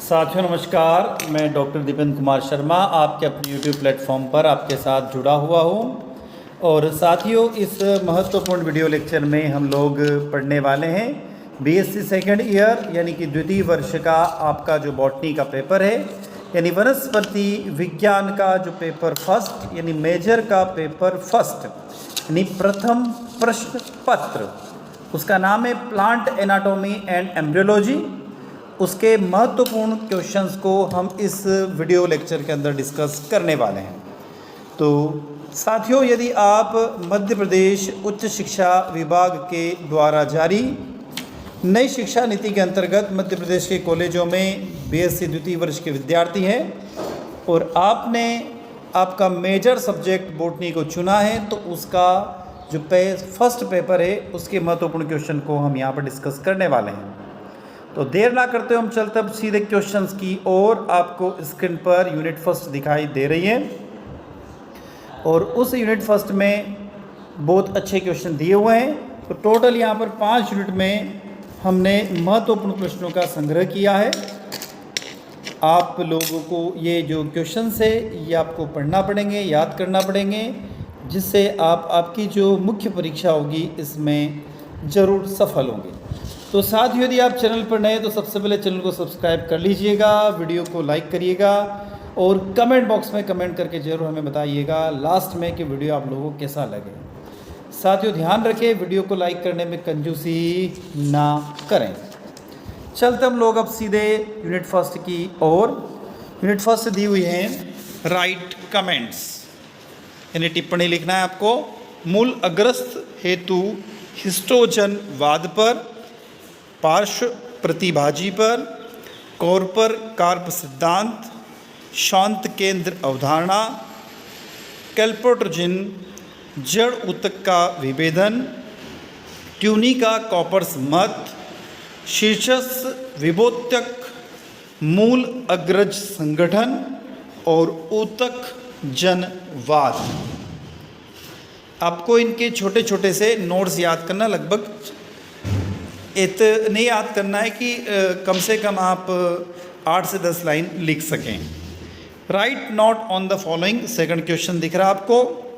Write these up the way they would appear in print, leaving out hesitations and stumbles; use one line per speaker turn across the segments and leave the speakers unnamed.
साथियों नमस्कार, मैं डॉक्टर दीपेंद्र कुमार शर्मा आपके अपने यूट्यूब प्लेटफॉर्म पर आपके साथ जुड़ा हुआ हूँ। और साथियों, इस महत्वपूर्ण वीडियो लेक्चर में हम लोग पढ़ने वाले हैं बीएससी सेकेंड ईयर यानी कि द्वितीय वर्ष का आपका जो बॉटनी का पेपर है, यानी वनस्पति विज्ञान का जो पेपर फर्स्ट यानी मेजर का पेपर फर्स्ट यानी प्रथम प्रश्न पत्र, उसका नाम है प्लांट एनाटॉमी एंड एम्ब्रियोलॉजी। उसके महत्वपूर्ण क्वेश्चंस को हम इस वीडियो लेक्चर के अंदर डिस्कस करने वाले हैं। तो साथियों, यदि आप मध्य प्रदेश उच्च शिक्षा विभाग के द्वारा जारी नई शिक्षा नीति के अंतर्गत मध्य प्रदेश के कॉलेजों में बीएससी द्वितीय वर्ष के विद्यार्थी हैं और आपने आपका मेजर सब्जेक्ट बॉटनी को चुना है, तो उसका जो फर्स्ट पेपर है उसके महत्वपूर्ण क्वेश्चन को हम यहाँ पर डिस्कस करने वाले हैं। तो देर ना करते हुए हम चलते अब सीधे क्वेश्चंस की ओर। आपको स्क्रीन पर यूनिट फर्स्ट दिखाई दे रही है और उस यूनिट फर्स्ट में बहुत अच्छे क्वेश्चन दिए हुए हैं। तो टोटल यहाँ पर 5 यूनिट में हमने महत्वपूर्ण प्रश्नों का संग्रह किया है। आप लोगों को ये जो क्वेश्चंस है ये आपको पढ़ना पड़ेंगे, याद करना पड़ेंगे, जिससे आप आपकी जो मुख्य परीक्षा होगी इसमें ज़रूर सफल होंगे। तो साथ ही यदि आप चैनल पर नए तो सबसे पहले चैनल को सब्सक्राइब कर लीजिएगा, वीडियो को लाइक करिएगा और कमेंट बॉक्स में कमेंट करके ज़रूर हमें बताइएगा लास्ट में कि वीडियो आप लोगों को कैसा लगे। साथियों ध्यान रखें, वीडियो को लाइक करने में कंजूसी ना करें। चलते हम लोग अब सीधे यूनिट फर्स्ट की ओर। यूनिट फर्स्ट दी हुई है राइट कमेंट्स, यानी टिप्पणी लिखना है आपको मूल अग्रस्त हेतु हिस्टोजनवाद पर, पार्श्व प्रतिभाजी पर, कॉर्पर कार्प सिद्धांत, शांत केंद्र अवधारणा, कैल्पोट्रोजिन, जड़ ऊतक का विभेदन, ट्यूनिका कॉपर्स मत, शीर्षस्थ विभोत्यक मूल अग्रज संगठन और ऊतक जनवाद। आपको इनके छोटे छोटे से नोट्स याद करना, लगभग इतने याद करना है कि कम से कम आप 8 से 10 लाइन लिख सकें। Right not on the following, second question दिख रहा है आपको।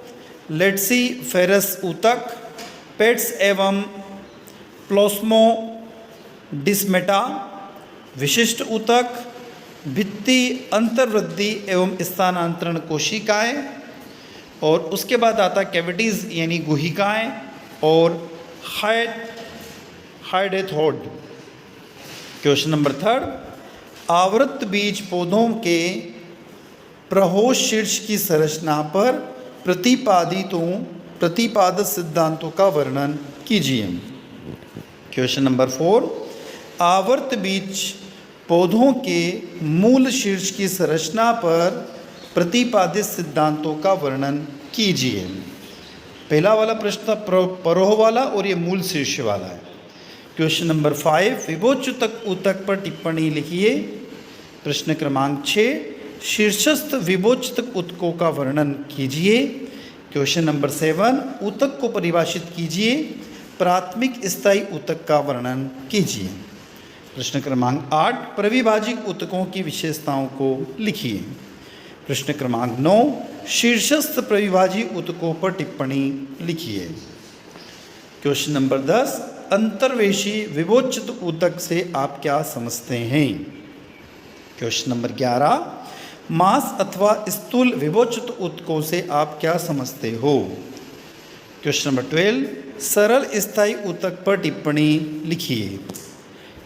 लेट्स सी फेरस ऊतक, पेट्स एवं प्लास्मोडिस्मेटा, विशिष्ट ऊतक, भित्ति अंतर्वृद्धि एवं स्थानांतरण कोशिकाएं, और उसके बाद आता कैविटीज़ यानी गुहिकाएं और हाइडेथोड। क्वेश्चन नंबर 3, आवृत बीज पौधों के प्रहोष शीर्ष की संरचना पर प्रतिपादित सिद्धांतों का वर्णन कीजिए। क्वेश्चन नंबर 4, आवर्त बीज पौधों के मूल शीर्ष की संरचना पर प्रतिपादित सिद्धांतों का वर्णन कीजिए। पहला वाला प्रश्न था परोह वाला और ये मूल शीर्ष वाला है। क्वेश्चन नंबर 5, विभोच्युतक ऊतक पर टिप्पणी लिखिए। प्रश्न क्रमांक 6, शीर्षस्थ विभोच्युतक ऊतकों का वर्णन कीजिए। क्वेश्चन नंबर 7, ऊतक को परिभाषित कीजिए। प्राथमिक स्थायी ऊतक का वर्णन कीजिए। प्रश्न क्रमांक 8, परिभाजिक ऊतकों की विशेषताओं को लिखिए। प्रश्न क्रमांक 9, शीर्षस्थ परिभाजी ऊतकों पर टिप्पणी लिखिए। क्वेश्चन नंबर 10, अंतर्वेशी विभोच्युत ऊतक से आप क्या समझते हैं। क्वेश्चन नंबर 11, मांस अथवा स्थूल विभोच्युत ऊतकों से आप क्या समझते हो। क्वेश्चन नंबर 12, सरल स्थायी ऊतक पर टिप्पणी लिखिए।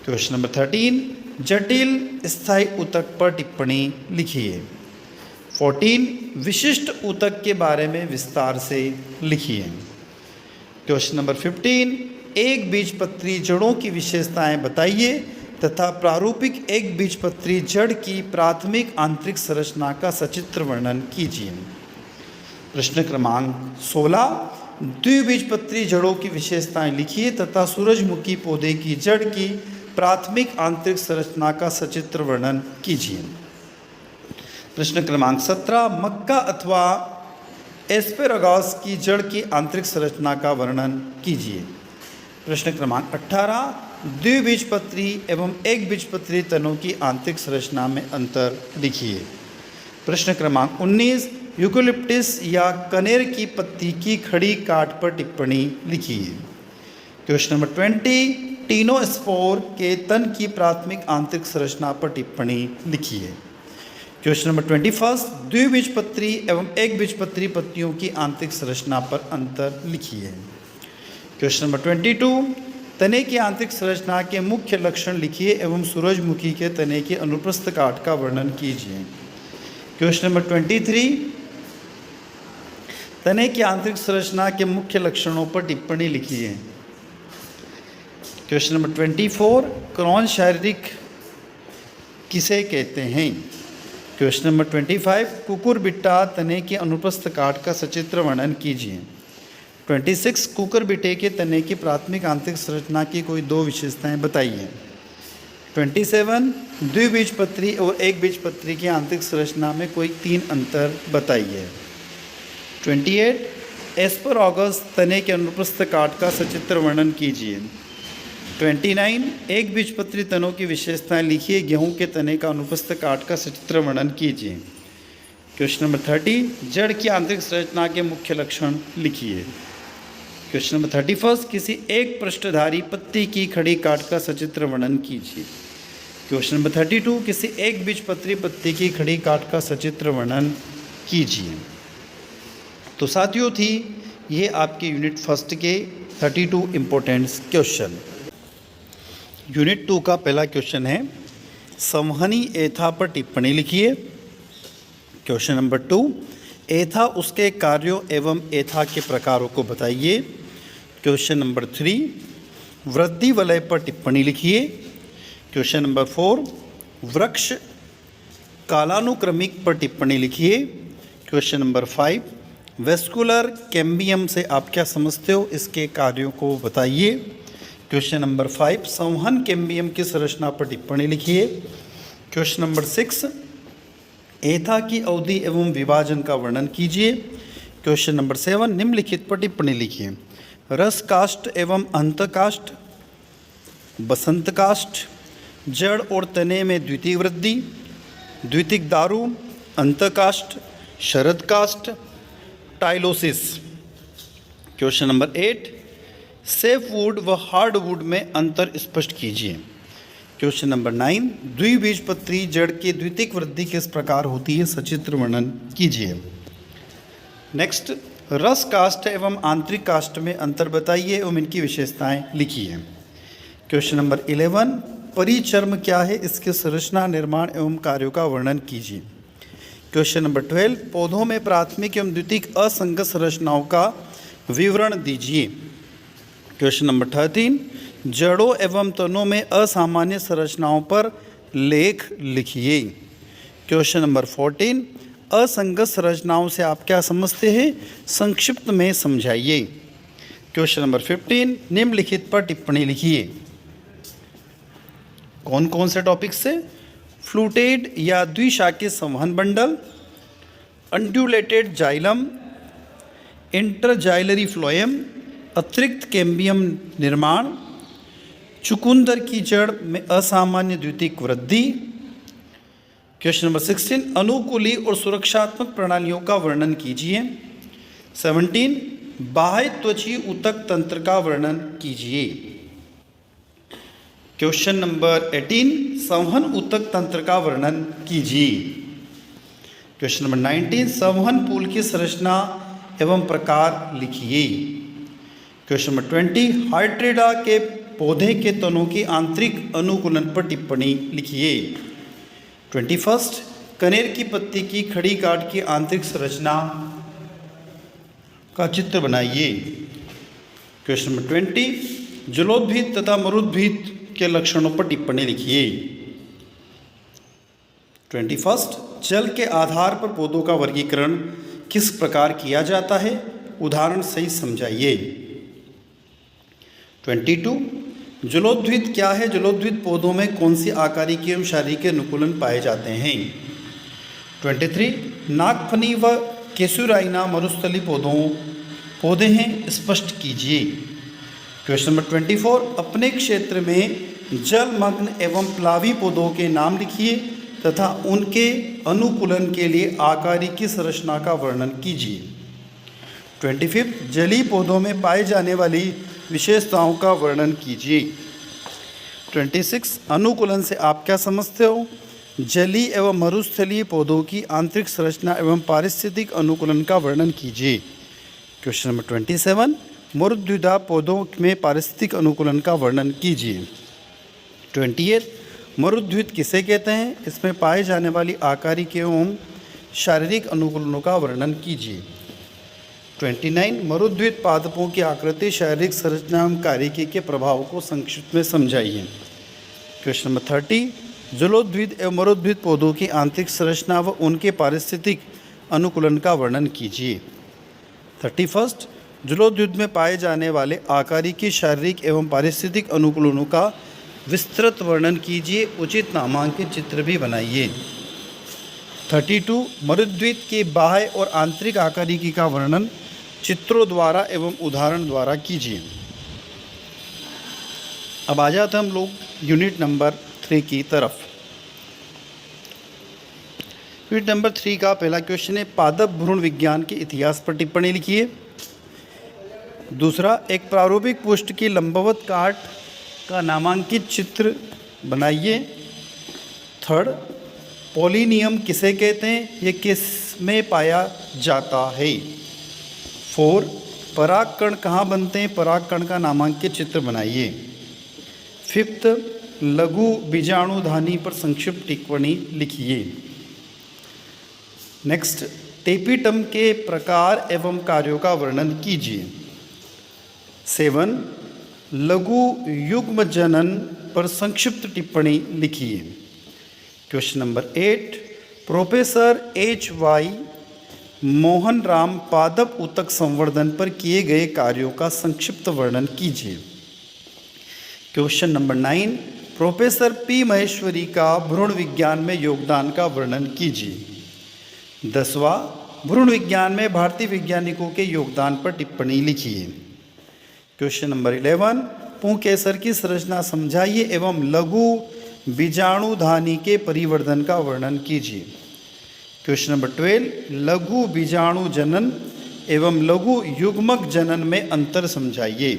क्वेश्चन नंबर 13, जटिल स्थायी ऊतक पर टिप्पणी लिखिए। 14, विशिष्ट ऊतक के बारे में विस्तार से लिखिए। क्वेश्चन नंबर 15, एक बीजपत्री जड़ों की विशेषताएं बताइए तथा प्रारूपिक एक बीजपत्री जड़ की प्राथमिक आंतरिक संरचना का सचित्र वर्णन कीजिए। प्रश्न क्रमांक 16, द्विबीजपत्री जड़ों की विशेषताएं लिखिए तथा सूरजमुखी पौधे की जड़ की प्राथमिक आंतरिक संरचना का सचित्र वर्णन कीजिए। प्रश्न क्रमांक 17, मक्का अथवा एस्पेरागस की जड़ की आंतरिक संरचना का वर्णन कीजिए। प्रश्न क्रमांक 18, द्विबीजपत्री एवं एक बीजपत्री तनों की आंतरिक संरचना में अंतर लिखिए। प्रश्न क्रमांक 19, यूकेलिप्टस या कनेर की पत्ती की खड़ी काट पर टिप्पणी लिखिए। क्वेश्चन नंबर 20, टीनोस्पोर के तन की प्राथमिक आंतरिक संरचना पर टिप्पणी लिखिए। क्वेश्चन नंबर 21, द्विबीजपत्री एवं एक बीजपत्री पत्तियों की आंतरिक संरचना पर अंतर लिखिए। क्वेश्चन नंबर 22, तने की आंतरिक संरचना के मुख्य लक्षण लिखिए एवं सूरजमुखी के तने की अनुप्रस्थ काट का वर्णन कीजिए। क्वेश्चन नंबर 23, तने की आंतरिक संरचना के मुख्य लक्षणों पर टिप्पणी लिखिए। क्वेश्चन नंबर 24, क्रॉन शारीरिक किसे कहते हैं। क्वेश्चन नंबर 25, कुकुरबिट्टा तने के अनुप्रस्थ काट का सचित्र वर्णन कीजिए। 26, कुकुरबिट्टे के तने की प्राथमिक आंतरिक संरचना की कोई दो विशेषताएं बताइए। 27, द्विबीजपत्री और एक बीजपत्री की आंतरिक संरचना में कोई तीन अंतर बताइए। 28, एस्परागस तने के अनुप्रस्थ काट का सचित्र वर्णन कीजिए। 29, एक बीजपत्री तनों की विशेषताएं लिखिए, गेहूं के तने का अनुप्रस्थ काट का सचित्र वर्णन कीजिए। क्वेश्चन नंबर 30, जड़ की आंतरिक संरचना के मुख्य लक्षण लिखिए। क्वेश्चन नंबर 31, किसी एक पृष्ठधारी पत्ती की खड़ी काट का सचित्र वर्णन कीजिए। क्वेश्चन नंबर 32, किसी एक बीजपत्री पत्ती की खड़ी काट का सचित्र वर्णन कीजिए। तो साथियों, थी ये आपके यूनिट फर्स्ट के 32 इम्पोर्टेंट्स क्वेश्चन। यूनिट 2 का पहला क्वेश्चन है, संवहनी एथा पर टिप्पणी लिखिए। क्वेश्चन नंबर 2, एथा उसके कार्यों एवं एथा के प्रकारों को बताइए। क्वेश्चन नंबर 3, वृद्धि वलय पर टिप्पणी लिखिए। क्वेश्चन नंबर 4, वृक्ष कालानुक्रमिक पर टिप्पणी लिखिए। क्वेश्चन नंबर 5, वेस्कुलर कैम्बियम से आप क्या समझते हो, इसके कार्यों को बताइए। क्वेश्चन नंबर 5, संवहन कैम्बियम की संरचना पर टिप्पणी लिखिए। क्वेश्चन नंबर 6, एथा की अवधि एवं विभाजन का वर्णन कीजिए। क्वेश्चन नंबर 7, निम्नलिखित पर टिप्पणी लिखिए। रस काष्ठ एवं अंतकाष्ठ, बसंत काष्ठ, जड़ और तने में द्वितीय वृद्धि, द्वितीय दारू, अंतकाष्ठ, शरद काष्ठ, tylosis. Question number 8, safe would व हार्ड वुड में अंतर स्पष्ट कीजिए। क्वेश्चन नंबर 9, द्विबीजपत्री जड़ की द्वितीय वृद्धि किस प्रकार होती है, सचित्र वर्णन कीजिए। नेक्स्ट, रस काष्ठ एवं आंतरिक काष्ठ में अंतर बताइए एवं इनकी विशेषताएं लिखिए। क्वेश्चन नंबर 11, परिचर्म क्या है, इसके संरचना, निर्माण एवं कार्यों का वर्णन कीजिए। क्वेश्चन नंबर 12, पौधों में प्राथमिक एवं द्वितीयक असंगत संरचनाओं का विवरण दीजिए। क्वेश्चन नंबर 13, जड़ों एवं तनों में असामान्य संरचनाओं पर लेख लिखिए। क्वेश्चन नंबर 14, असंगत संरचनाओं से आप क्या समझते हैं, संक्षिप्त में समझाइए। क्वेश्चन नंबर 15, निम्नलिखित पर टिप्पणी लिखिए। कौन कौन से टॉपिक से, फ्लूटेड या द्विशाखी संवहन बंडल, अंड्यूलेटेड जाइलम, इंटरजाइलरी फ्लोएम, अतिरिक्त कैम्बियम निर्माण, चुकुंदर की जड़ में असामान्य द्वितीयक वृद्धि। क्वेश्चन नंबर 16, अनुकूली और सुरक्षात्मक प्रणालियों का वर्णन कीजिए। 17, बाह्य त्वची ऊतक तंत्र का वर्णन कीजिए। क्वेश्चन नंबर 18, संवहन ऊतक तंत्र का वर्णन कीजिए। क्वेश्चन नंबर 19, संवहन पूल की संरचना एवं प्रकार लिखिए। क्वेश्चन नंबर 20, हाइड्रेडा के पौधे के तनों की आंतरिक अनुकूलन पर टिप्पणी लिखिए। 21, कनेर की पत्ती की खड़ी काट की आंतरिक संरचना का चित्र बनाइए। क्वेश्चन नंबर 20, जलोद्भिद तथा मरुद्भिद के लक्षणों पर टिप्पणी लिखिए। 21, जल के आधार पर पौधों का वर्गीकरण किस प्रकार किया जाता है, उदाहरण सही समझाइए। 22, जलोद्भिद क्या है, जलोद्भिद पौधों में कौन सी आकारिक एवं शारीरिक अनुकूलन पाए जाते हैं। 23, नागफनी व केसुराइना मरुस्थली पौधे हैं, स्पष्ट कीजिए। क्वेश्चन नंबर 24, अपने क्षेत्र में जलमग्न एवं प्लावी पौधों के नाम लिखिए तथा उनके अनुकूलन के लिए आकारी की संरचना का वर्णन कीजिए। 25, जलीय पौधों में पाई जाने वाली विशेषताओं का वर्णन कीजिए। 26, अनुकूलन से आप क्या समझते हो? जलीय एवं मरुस्थलीय पौधों की आंतरिक संरचना एवं पारिस्थितिक अनुकूलन का वर्णन कीजिए। क्वेश्चन नंबर 27, मरुद्विधा पौधों में पारिस्थितिक अनुकूलन का वर्णन कीजिए। 28, मरुद्विध किसे कहते हैं? इसमें पाए जाने वाली आकारिक एवं शारीरिक अनुकूलनों का वर्णन कीजिए। 29, मरुद्विध पादपों की आकृति, शारीरिक संरचना एवं कार्यकी के प्रभाव को संक्षिप्त में समझाइए। क्वेश्चन नंबर 30, जलोद्भिद एवं मरुद्भिद पौधों की आंतरिक संरचना व उनके पारिस्थितिक अनुकूलन का वर्णन कीजिए। 31, जलोद्भिद में पाए जाने वाले आकारिकी, शारीरिक एवं पारिस्थितिक अनुकूलनों का विस्तृत वर्णन कीजिए। उचित नामांकित चित्र भी बनाइए। 32, मरुद्भिद के बाह्य और आंतरिक आकारिकी का वर्णन चित्रों द्वारा एवं उदाहरण द्वारा कीजिए। अब आ जाते हम लोग यूनिट नंबर 3 की तरफ। यूनिट नंबर 3 का पहला क्वेश्चन है, पादप भ्रूण विज्ञान के इतिहास पर टिप्पणी लिखिए। दूसरा, एक प्रारूपिक पुष्ट की लंबवत काट का नामांकित चित्र बनाइए। थर्ड, पोलिनियम किसे कहते हैं? ये किस में पाया जाता है? 4, परागकण कहाँ बनते हैं? परागकण का नामांकित चित्र बनाइए। 5th, लघु बीजाणुधानी पर संक्षिप्त टिप्पणी लिखिए। नेक्स्ट, टेपिटम के प्रकार एवं कार्यों का वर्णन कीजिए। 7, लघु युग्म जनन पर संक्षिप्त टिप्पणी लिखिए। Question number 8, professor HY Mohan Ram पादप ऊतक संवर्धन पर किए गए कार्यों का संक्षिप्त वर्णन कीजिए। Question number 9, professor P Maheshwari का भ्रूण विज्ञान में योगदान का वर्णन कीजिए। 10वां, भ्रूण विज्ञान में भारतीय वैज्ञानिकों के योगदान पर टिप्पणी लिखिए। क्वेश्चन नंबर 11, पुंकेसर की संरचना समझाइए एवं लघु बीजाणुधानी के परिवर्धन का वर्णन कीजिए। क्वेश्चन नंबर 12, लघु बीजाणु जनन एवं लघु युग्मक जनन में अंतर समझाइए।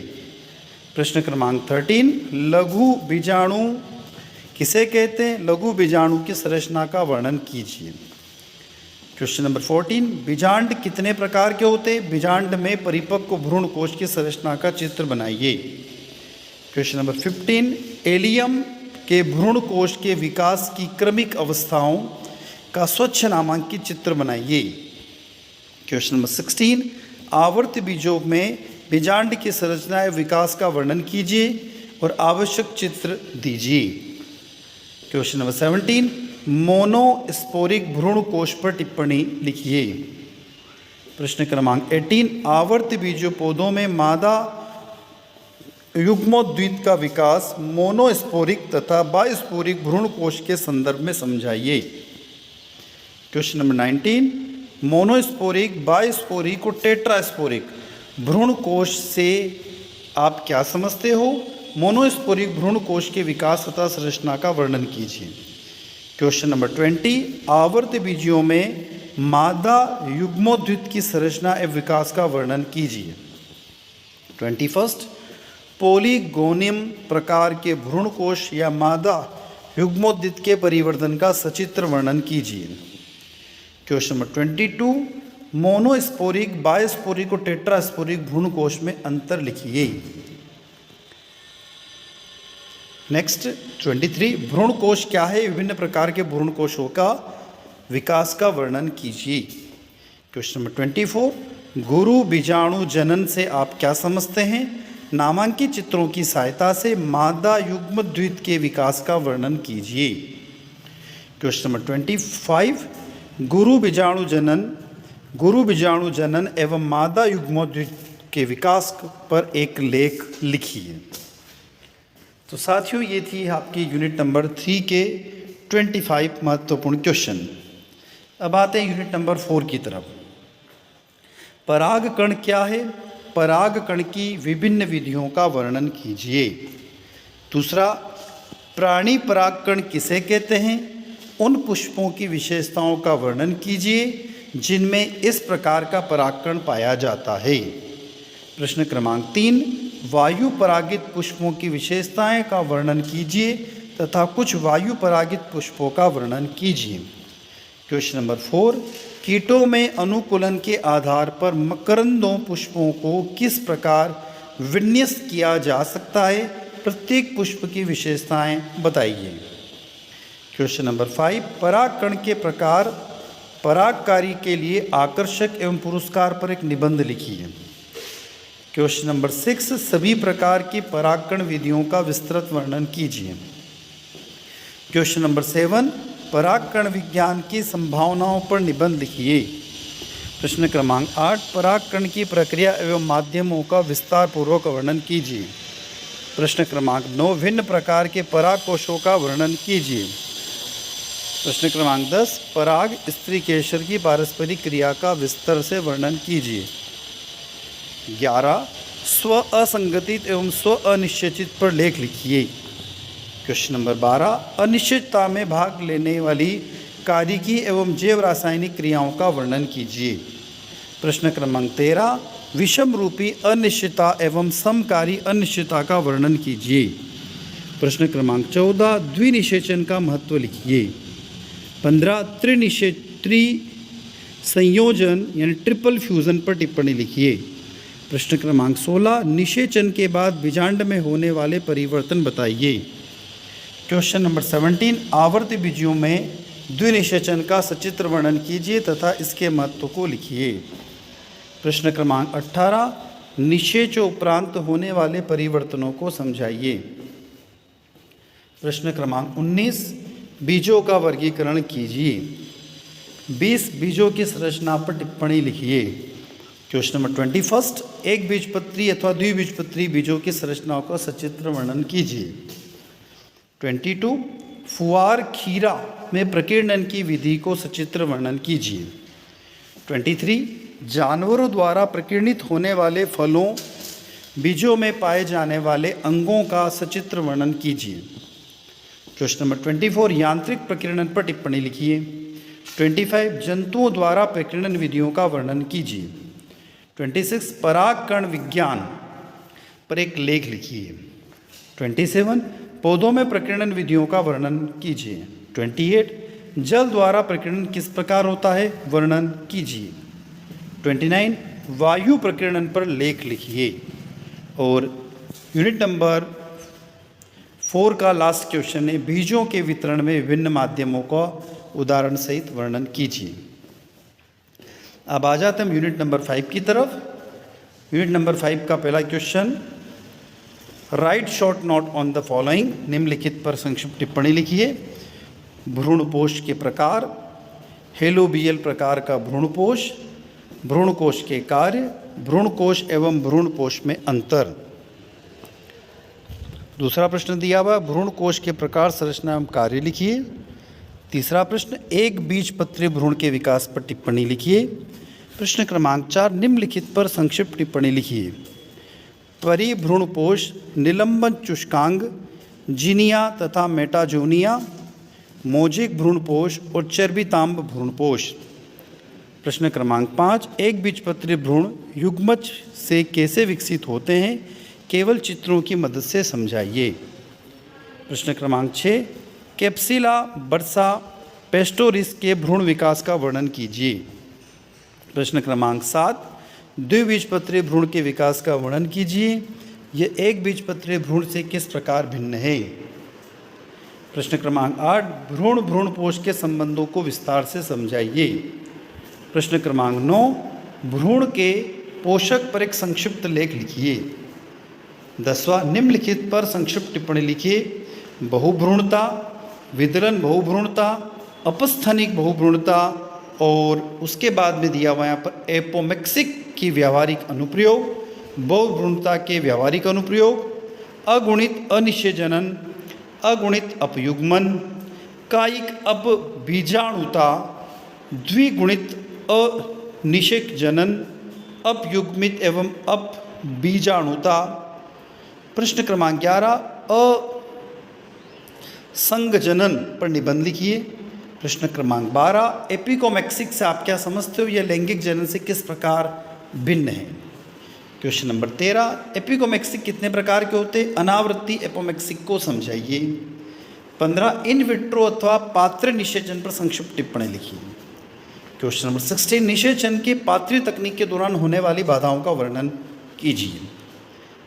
प्रश्न क्रमांक 13, लघु बीजाणु किसे कहते हैं? लघु बीजाणु की संरचना का वर्णन कीजिए। क्वेश्चन नंबर 14, बीजांड कितने प्रकार के होते हैं? बीजांड में परिपक्व भ्रूण कोश की संरचना का चित्र बनाइए। क्वेश्चन नंबर 15, एलियम के भ्रूण कोश के विकास की क्रमिक अवस्थाओं का स्वच्छ नामांकित चित्र बनाइए। क्वेश्चन नंबर 16, आवर्त बीजों में बीजांड की संरचना एवं विकास का वर्णन कीजिए और आवश्यक चित्र दीजिए। क्वेश्चन नंबर 17, मोनोस्पोरिक भ्रूण कोश पर टिप्पणी लिखिए। प्रश्न क्रमांक 18, आवर्त बीजों पौधों में मादा युग्मोद्भिद का विकास मोनोस्पोरिक तथा बायोस्पोरिक भ्रूण कोश के संदर्भ में समझाइए। क्वेश्चन नंबर 19, मोनोस्पोरिक, बायोस्पोरिक और टेट्रास्पोरिक भ्रूण कोश से आप क्या समझते हो? मोनोस्पोरिक भ्रूण कोश के विकास तथा संरचना का वर्णन कीजिए। क्वेश्चन नंबर 20, आवर्त बीजियों में मादा युग्मोद्भिद की संरचना एवं विकास का वर्णन कीजिए। 21, पोलीगोनियम प्रकार के भ्रूण कोश या मादा युग्मोद्भिद के परिवर्तन का सचित्र वर्णन कीजिए। क्वेश्चन नंबर 22, मोनोस्पोरिक, बायोस्पोरिक और टेट्रास्पोरिक भ्रूण कोश में अंतर लिखिए। नेक्स्ट 23, भ्रूण कोश क्या है? विभिन्न प्रकार के भ्रूण कोशों का विकास का वर्णन कीजिए। क्वेश्चन नंबर 24, गुरु बीजाणु जनन से आप क्या समझते हैं? नामांकित चित्रों की सहायता से मादा युग्मोद्भिद के विकास का वर्णन कीजिए। क्वेश्चन नंबर 25, गुरु बीजाणु जनन एवं मादा युग्मोद्भिद के विकास पर एक लेख लिखिए। तो साथियों, ये थी आपकी यूनिट नंबर 3 के 25 महत्वपूर्ण क्वेश्चन। अब आते हैं यूनिट नंबर 4 की तरफ। परागकण क्या है? परागकण की विभिन्न विधियों का वर्णन कीजिए। दूसरा, प्राणी परागकण किसे कहते हैं? उन पुष्पों की विशेषताओं का वर्णन कीजिए जिनमें इस प्रकार का परागकण पाया जाता है। प्रश्न क्रमांक 3, वायु परागित पुष्पों की विशेषताएं का वर्णन कीजिए तथा कुछ वायु परागित पुष्पों का वर्णन कीजिए। क्वेश्चन नंबर 4, कीटों में अनुकूलन के आधार पर मकरंदों पुष्पों को किस प्रकार विन्यस्त किया जा सकता है? प्रत्येक पुष्प की विशेषताएं बताइए। क्वेश्चन नंबर 5, परागकण के प्रकार परागकारी के लिए आकर्षक एवं पुरस्कार पर एक निबंध लिखिए। क्वेश्चन नंबर 6, सभी प्रकार की परागकण विधियों का विस्तृत वर्णन कीजिए। क्वेश्चन नंबर 7, परागकण विज्ञान की संभावनाओं पर निबंध लिखिए। प्रश्न क्रमांक 8, परागकण की प्रक्रिया एवं माध्यमों का विस्तार पूर्वक वर्णन कीजिए। प्रश्न क्रमांक 9, भिन्न प्रकार के पराग कोशों का वर्णन कीजिए। प्रश्न क्रमांक 10, पराग स्त्री केशर की पारस्परिक क्रिया का विस्तार से वर्णन कीजिए। 11, स्व असंगठित एवं स्व अनिश्चित पर लेख लिखिए। क्वेश्चन नंबर 12, अनिश्चितता में भाग लेने वाली कार्यिकी एवं जैव रासायनिक क्रियाओं का वर्णन कीजिए। प्रश्न क्रमांक 13, विषम रूपी अनिश्चितता एवं समकारी अनिश्चितता का वर्णन कीजिए। प्रश्न क्रमांक 14, द्विनिषेचन का महत्व लिखिए। 15, संयोजन यानी ट्रिपल फ्यूजन पर टिप्पणी लिखिए। प्रश्न क्रमांक 16, निषेचन के बाद बीजांड में होने वाले परिवर्तन बताइए। क्वेश्चन नंबर 17, आवर्त बीजों में द्विनिषेचन का सचित्र वर्णन कीजिए तथा इसके महत्व को लिखिए। प्रश्न क्रमांक 18, निषेचोपरांत होने वाले परिवर्तनों को समझाइए। प्रश्न क्रमांक 19, बीजों का वर्गीकरण कीजिए। 20, बीजों की संरचना पर टिप्पणी लिखिए। क्वेश्चन नंबर 21, एक बीजपत्री अथवा द्विबीजपत्री बीजों की संरचनाओं का सचित्र वर्णन कीजिए। 22, फुआर खीरा में प्रकीर्णन की विधि को सचित्र वर्णन कीजिए। 23, जानवरों द्वारा प्रकीर्णित होने वाले फलों बीजों में पाए जाने वाले अंगों का सचित्र वर्णन कीजिए। क्वेश्चन नंबर 24, यांत्रिक प्रकीर्णन पर टिप्पणी लिखिए। 25, जंतुओं द्वारा प्रकीर्णन विधियों का वर्णन कीजिए। 26, परागकण विज्ञान पर एक लेख लिखिए। 27, पौधों में प्रकीर्णन विधियों का वर्णन कीजिए। 28, जल द्वारा प्रकीर्णन किस प्रकार होता है? वर्णन कीजिए। 29, वायु प्रकीर्णन पर लेख लिखिए। और यूनिट नंबर 4 का लास्ट क्वेश्चन है, बीजों के वितरण में विभिन्न माध्यमों का उदाहरण सहित वर्णन कीजिए। अब आ जाते हम यूनिट नंबर 5 की तरफ। यूनिट नंबर 5 का पहला question, right short note on the following, निम्नलिखित पर संक्षिप्त टिप्पणी लिखिए। भ्रूणपोष के प्रकार, हेलोबियल प्रकार का भ्रूणपोष, भ्रूणकोश के कार्य, भ्रूणकोश एवं भ्रूणपोष में अंतर। दूसरा प्रश्न दिया हुआ, भ्रूणकोश के प्रकार, संरचना एवं कार्य लिखिए। तीसरा प्रश्न, एक बीजपत्री भ्रूण के विकास पर टिप्पणी लिखिए। प्रश्न क्रमांक 4, निम्नलिखित पर संक्षिप्त टिप्पणी लिखिए। परिभ्रूणपोष, निलंबन चुष्कांग, जीनिया तथा मेटाजोनिया, मोजिक भ्रूणपोष और चर्बितांब भ्रूणपोष। प्रश्न क्रमांक 5, एक बीजपत्री भ्रूण युग्मज से कैसे विकसित होते हैं? केवल चित्रों की मदद से समझाइए। प्रश्न क्रमांक 6, कैप्सिला बर्सा पेस्टोरिस के भ्रूण विकास का वर्णन कीजिए। प्रश्न क्रमांक 7, द्विबीजपत्री भ्रूण के विकास का वर्णन कीजिए। यह एक बीजपत्री भ्रूण से किस प्रकार भिन्न है? प्रश्न क्रमांक 8, भ्रूण भ्रूणपोष के संबंधों को विस्तार से समझाइए। प्रश्न क्रमांक 9, भ्रूण के पोषक पर एक संक्षिप्त लेख लिखिए। 10वां, निम्नलिखित पर संक्षिप्त टिप्पणी लिखिए। बहुभ्रूणता, विदलन बहुभ्रूणता, अपस्थनिक बहुभ्रूणता और उसके बाद में दिया हुआ यहाँ पर एपोमेक्सिक की व्यावहारिक अनुप्रयोग, बहुभ्रूणता के व्यावहारिक अनुप्रयोग, अगुणित अनिषेचन, अगुणित अपयुग्मन, कायिक अपबीजाणुता, द्विगुणित अनिषेक जनन, अपयुग्मित एवं बीजाणुता। प्रश्न क्रमांक 11, असंगजनन पर निबंध लिखिए। प्रश्न क्रमांक 12, एपिकोमेक्सिक से आप क्या समझते हो, यह लैंगिक जनन से किस प्रकार भिन्न है। क्वेश्चन नंबर 13, एपिकोमेक्सिक कितने प्रकार के होते हैं, अनावृत्ति एपोमेक्सिक को समझाइए। 15, इन विट्रो अथवा पात्र निषेचन पर संक्षिप्त टिप्पणी लिखिए। क्वेश्चन नंबर 16, निषेचन के पात्रीय तकनीक के दौरान होने वाली बाधाओं का वर्णन कीजिए।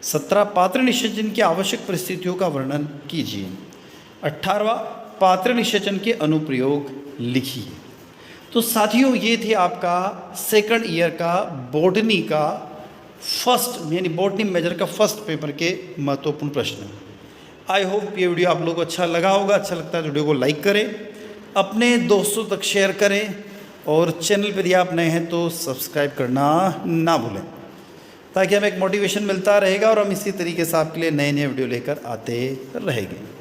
17, पात्र निषेचन की आवश्यक परिस्थितियों का वर्णन कीजिए। 18वां, पात्र निषेचन के अनुप्रयोग लिखिए। तो साथियों, ये थे आपका सेकंड ईयर का बॉटनी का फर्स्ट यानी बॉटनी मेजर का फर्स्ट पेपर के महत्वपूर्ण प्रश्न। आई होप ये वीडियो आप लोगों को अच्छा लगा होगा। अच्छा लगता है तो वीडियो को लाइक करें, अपने दोस्तों तक शेयर करें, और चैनल पर यदि आप नए हैं तो सब्सक्राइब करना ना भूलें, ताकि हमें एक मोटिवेशन मिलता रहेगा और हम इसी तरीके से आपके लिए नए नए वीडियो लेकर आते रहेंगे।